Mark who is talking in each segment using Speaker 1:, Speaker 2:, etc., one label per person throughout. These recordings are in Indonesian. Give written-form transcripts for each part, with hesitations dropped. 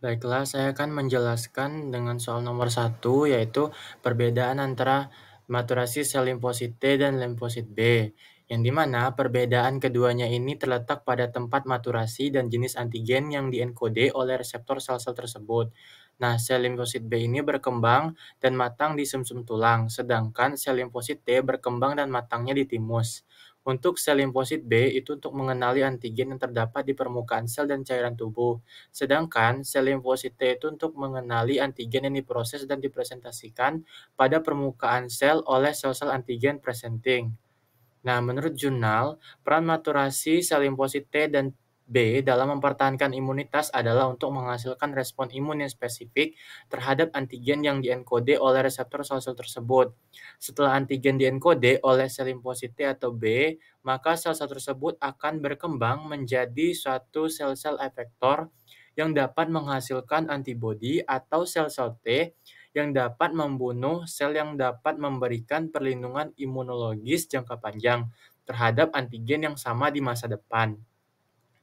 Speaker 1: Baiklah, saya akan menjelaskan dengan soal nomor satu, yaitu perbedaan antara maturasi sel limfosit T dan limfosit B, yang dimana perbedaan keduanya ini terletak pada tempat maturasi dan jenis antigen yang dienkode oleh reseptor sel-sel tersebut. Nah, sel limfosit B ini berkembang dan matang di sumsum tulang, sedangkan sel limfosit T berkembang dan matangnya di timus. Untuk sel limfosit B itu untuk mengenali antigen yang terdapat di permukaan sel dan cairan tubuh. Sedangkan sel limfosit T itu untuk mengenali antigen yang diproses dan dipresentasikan pada permukaan sel oleh sel-sel antigen presenting. Nah, menurut jurnal, peran maturasi sel limfosit T dan B dalam mempertahankan imunitas adalah untuk menghasilkan respon imun yang spesifik terhadap antigen yang dienkode oleh reseptor sel-sel tersebut. Setelah antigen dienkode oleh sel limfosit T atau B, maka sel-sel tersebut akan berkembang menjadi suatu sel-sel efektor yang dapat menghasilkan antibodi atau sel-sel T yang dapat membunuh sel yang dapat memberikan perlindungan imunologis jangka panjang terhadap antigen yang sama di masa depan.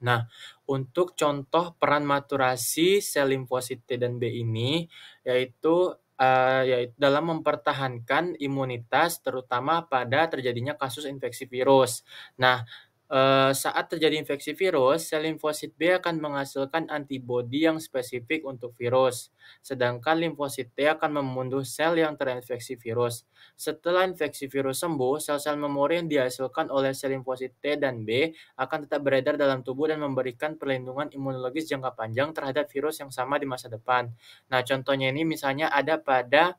Speaker 1: Nah, untuk contoh peran maturasi sel limfosit T dan B ini, yaitu dalam mempertahankan imunitas terutama pada terjadinya kasus infeksi virus. Nah, saat terjadi infeksi virus, sel limfosit B akan menghasilkan antibodi yang spesifik untuk virus, sedangkan limfosit T akan membunuh sel yang terinfeksi virus. Setelah infeksi virus sembuh, sel-sel memori yang dihasilkan oleh sel limfosit T dan B akan tetap beredar dalam tubuh dan memberikan perlindungan imunologis jangka panjang terhadap virus yang sama di masa depan. Nah, contohnya ini misalnya ada pada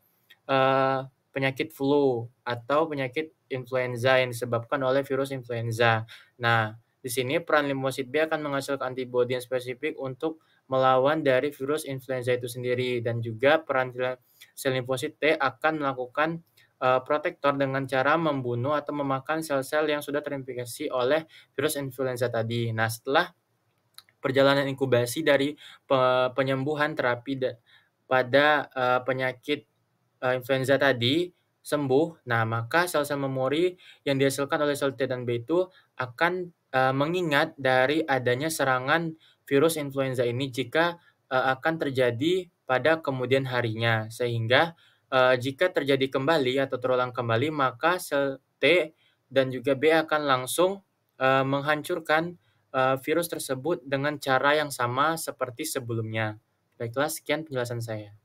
Speaker 1: penyakit flu atau penyakit influenza yang disebabkan oleh virus influenza. Nah, di sini peran limfosit B akan menghasilkan antibodi yang spesifik untuk melawan dari virus influenza itu sendiri, dan juga peran sel limfosit T akan melakukan protektor dengan cara membunuh atau memakan sel-sel yang sudah terinfeksi oleh virus influenza tadi. Nah, setelah perjalanan inkubasi dari penyembuhan terapi pada penyakit influenza tadi sembuh, nah maka sel-sel memori yang dihasilkan oleh sel T dan B itu akan mengingat dari adanya serangan virus influenza ini jika akan terjadi pada kemudian harinya. Sehingga jika terjadi kembali atau terulang kembali, maka sel T dan juga B akan langsung menghancurkan virus tersebut dengan cara yang sama seperti sebelumnya. Baiklah, sekian penjelasan saya.